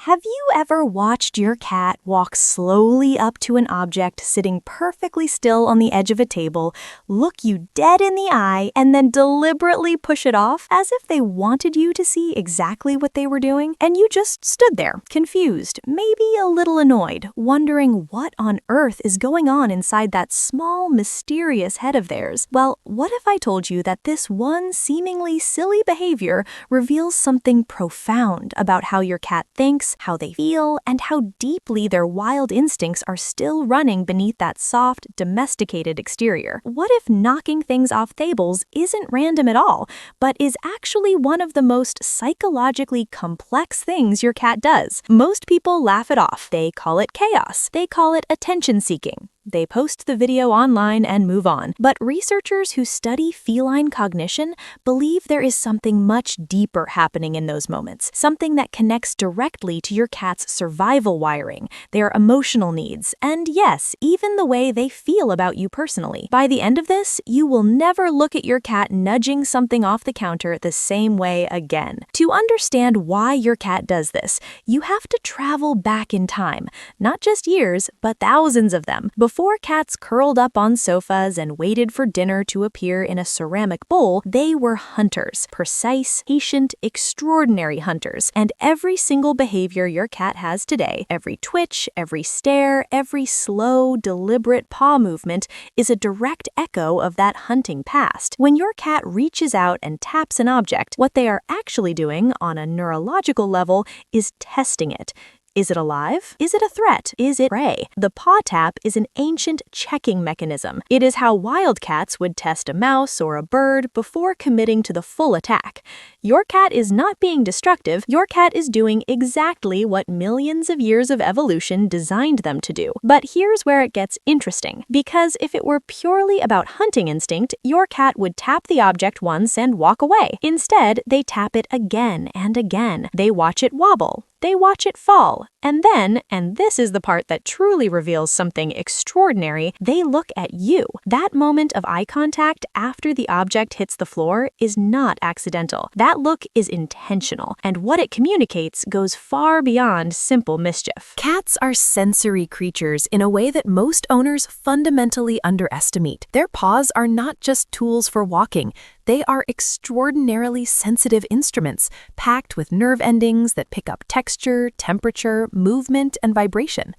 Have you ever watched your cat walk slowly up to an object sitting perfectly still on the edge of a table, look you dead in the eye, and then deliberately push it off as if they wanted you to see exactly what they were doing? And you just stood there, confused, maybe a little annoyed, wondering what on earth is going on inside that small, mysterious head of theirs. Well, what if I told you that this one seemingly silly behavior reveals something profound about how your cat thinks, how they feel, and how deeply their wild instincts are still running beneath that soft, domesticated exterior? What if knocking things off tables isn't random at all, but is actually one of the most psychologically complex things your cat does? Most people laugh it off. They call it chaos. They call it attention-seeking. They post the video online and move on. But researchers who study feline cognition believe there is something much deeper happening in those moments, something that connects directly to your cat's survival wiring, their emotional needs, and yes, even the way they feel about you personally. By the end of this, you will never look at your cat nudging something off the counter the same way again. To understand why your cat does this, you have to travel back in time, not just years, but thousands of them. Before cats curled up on sofas and waited for dinner to appear in a ceramic bowl, they were hunters, precise, patient, extraordinary hunters. And every single behavior your cat has today, every twitch, every stare, every slow, deliberate paw movement is a direct echo of that hunting past. When your cat reaches out and taps an object, what they are actually doing on a neurological level is testing it. Is it alive? Is it a threat? Is it prey? The paw tap is an ancient checking mechanism. It is how wildcats would test a mouse or a bird before committing to the full attack. Your cat is not being destructive. Your cat is doing exactly what millions of years of evolution designed them to do. But here's where it gets interesting. Because if it were purely about hunting instinct, your cat would tap the object once and walk away. Instead, they tap it again and again. They watch it wobble. They watch it fall, and then, and this is the part that truly reveals something extraordinary, they look at you. That moment of eye contact after the object hits the floor is not accidental. That look is intentional, and what it communicates goes far beyond simple mischief. Cats are sensory creatures in a way that most owners fundamentally underestimate. Their paws are not just tools for walking. They are extraordinarily sensitive instruments, packed with nerve endings that pick up texture, temperature, movement, and vibration.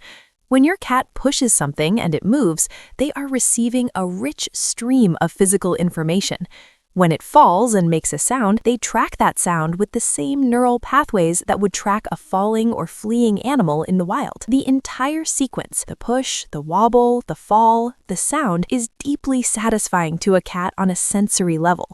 When your cat pushes something and it moves, they are receiving a rich stream of physical information. When it falls and makes a sound, they track that sound with the same neural pathways that would track a falling or fleeing animal in the wild. The entire sequence, the push, the wobble, the fall, the sound, is deeply satisfying to a cat on a sensory level.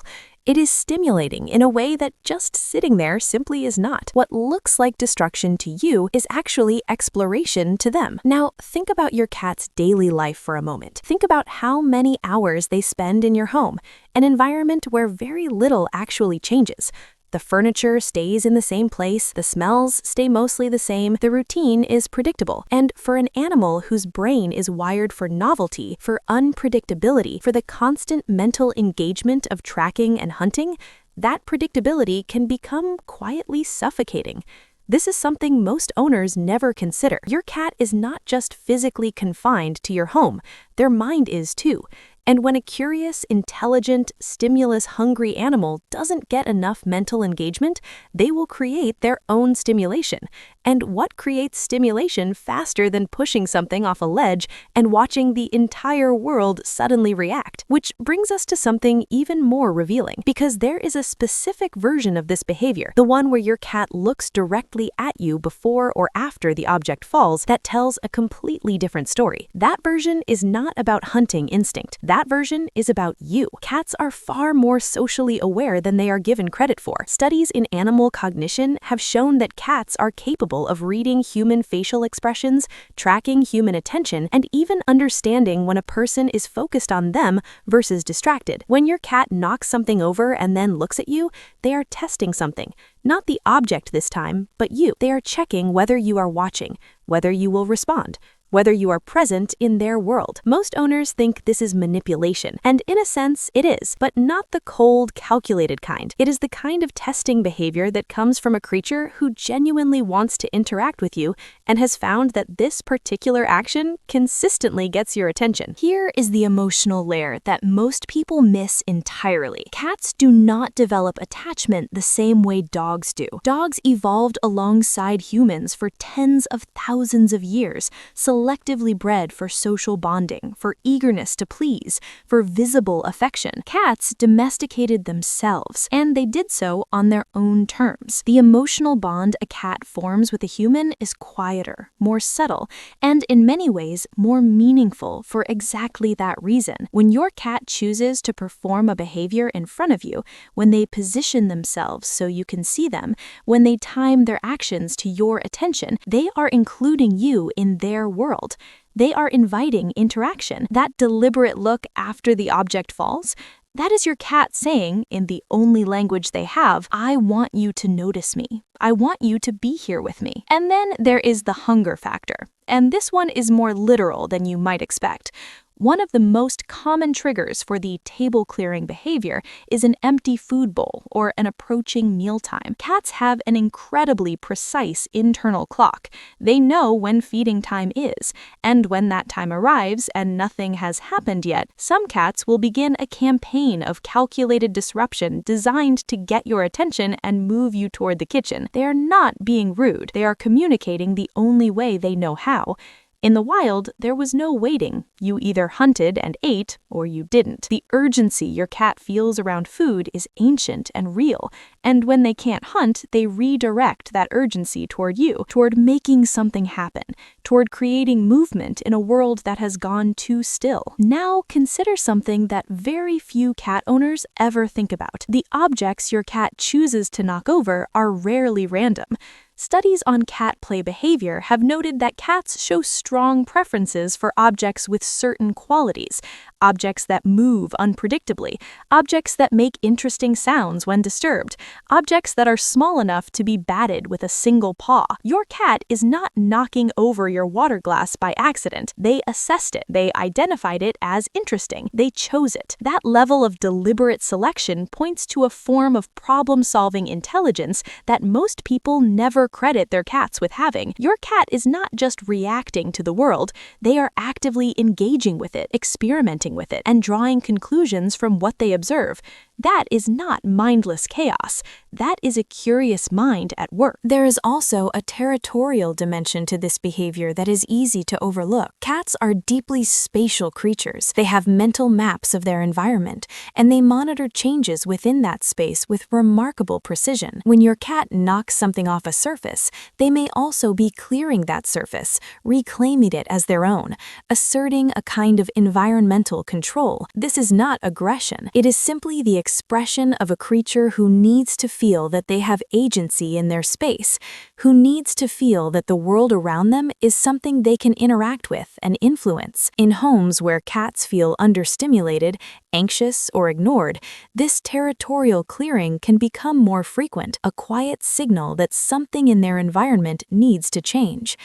It is stimulating in a way that just sitting there simply is not. What looks like destruction to you is actually exploration to them. Now, think about your cat's daily life for a moment. Think about how many hours they spend in your home, an environment where very little actually changes. The furniture stays in the same place, the smells stay mostly the same, the routine is predictable. And for an animal whose brain is wired for novelty, for unpredictability, for the constant mental engagement of tracking and hunting, that predictability can become quietly suffocating. This is something most owners never consider. Your cat is not just physically confined to your home, their mind is too. And when a curious, intelligent, stimulus-hungry animal doesn't get enough mental engagement, they will create their own stimulation. And what creates stimulation faster than pushing something off a ledge and watching the entire world suddenly react? Which brings us to something even more revealing, because there is a specific version of this behavior, the one where your cat looks directly at you before or after the object falls, that tells a completely different story. That version is not about hunting instinct. That version is about you. Cats are far more socially aware than they are given credit for. Studies in animal cognition have shown that cats are capable of reading human facial expressions, tracking human attention, and even understanding when a person is focused on them versus distracted. When your cat knocks something over and then looks at you, they are testing something. Not the object this time, but you. They are checking whether you are watching, whether you will respond, whether you are present in their world. Most owners think this is manipulation, and in a sense, it is, but not the cold, calculated kind. It is the kind of testing behavior that comes from a creature who genuinely wants to interact with you and has found that this particular action consistently gets your attention. Here is the emotional layer that most people miss entirely. Cats do not develop attachment the same way dogs do. Dogs evolved alongside humans for tens of thousands of years, selectively bred for social bonding, for eagerness to please, for visible affection. Cats domesticated themselves, and they did so on their own terms. The emotional bond a cat forms with a human is quieter, more subtle, and in many ways more meaningful for exactly that reason. When your cat chooses to perform a behavior in front of you, when they position themselves so you can see them, when they time their actions to your attention, they are including you in their world. They are inviting interaction. That deliberate look after the object falls, that is your cat saying, in the only language they have, I want you to notice me. I want you to be here with me. And then there is the hunger factor. And this one is more literal than you might expect. One of the most common triggers for the table-clearing behavior is an empty food bowl or an approaching mealtime. Cats have an incredibly precise internal clock. They know when feeding time is, and when that time arrives and nothing has happened yet, some cats will begin a campaign of calculated disruption designed to get your attention and move you toward the kitchen. They are not being rude. They are communicating the only way they know how. In the wild, there was no waiting. You either hunted and ate, or you didn't. The urgency your cat feels around food is ancient and real, and when they can't hunt, they redirect that urgency toward you, toward making something happen, toward creating movement in a world that has gone too still. Now consider something that very few cat owners ever think about. The objects your cat chooses to knock over are rarely random. Studies on cat play behavior have noted that cats show strong preferences for objects with certain qualities, objects that move unpredictably, objects that make interesting sounds when disturbed, objects that are small enough to be batted with a single paw. Your cat is not knocking over your water glass by accident. They assessed it. They identified it as interesting. They chose it. That level of deliberate selection points to a form of problem-solving intelligence that most people never credit their cats with having. Your cat is not just reacting to the world, they are actively engaging with it, experimenting with it, and drawing conclusions from what they observe. That is not mindless chaos. That is a curious mind at work. There is also a territorial dimension to this behavior that is easy to overlook. Cats are deeply spatial creatures. They have mental maps of their environment, and they monitor changes within that space with remarkable precision. When your cat knocks something off a surface, they may also be clearing that surface, reclaiming it as their own, asserting a kind of environmental control. This is not aggression. It is simply the expression of a creature who needs to feel that they have agency in their space, who needs to feel that the world around them is something they can interact with and influence. In homes where cats feel understimulated, anxious, or ignored, this territorial clearing can become more frequent, a quiet signal that something in their environment needs to change.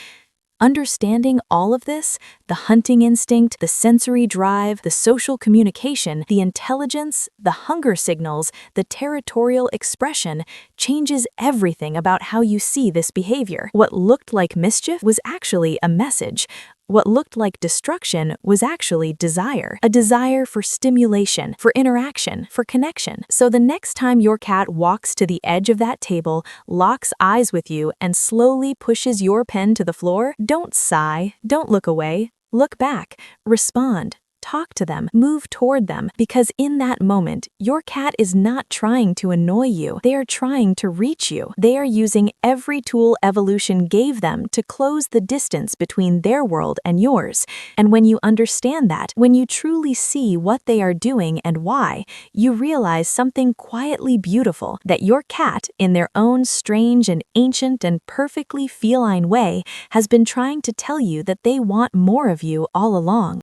Understanding all of this, the hunting instinct, the sensory drive, the social communication, the intelligence, the hunger signals, the territorial expression, changes everything about how you see this behavior. What looked like mischief was actually a message. What looked like destruction was actually desire, a desire for stimulation, for interaction, for connection. So the next time your cat walks to the edge of that table, locks eyes with you, and slowly pushes your pen to the floor, don't sigh, don't look away, look back, respond. Talk to them, move toward them, because in that moment, your cat is not trying to annoy you. They are trying to reach you. They are using every tool evolution gave them to close the distance between their world and yours. And when you understand that, when you truly see what they are doing and why, you realize something quietly beautiful, that your cat, in their own strange and ancient and perfectly feline way, has been trying to tell you that they want more of you all along.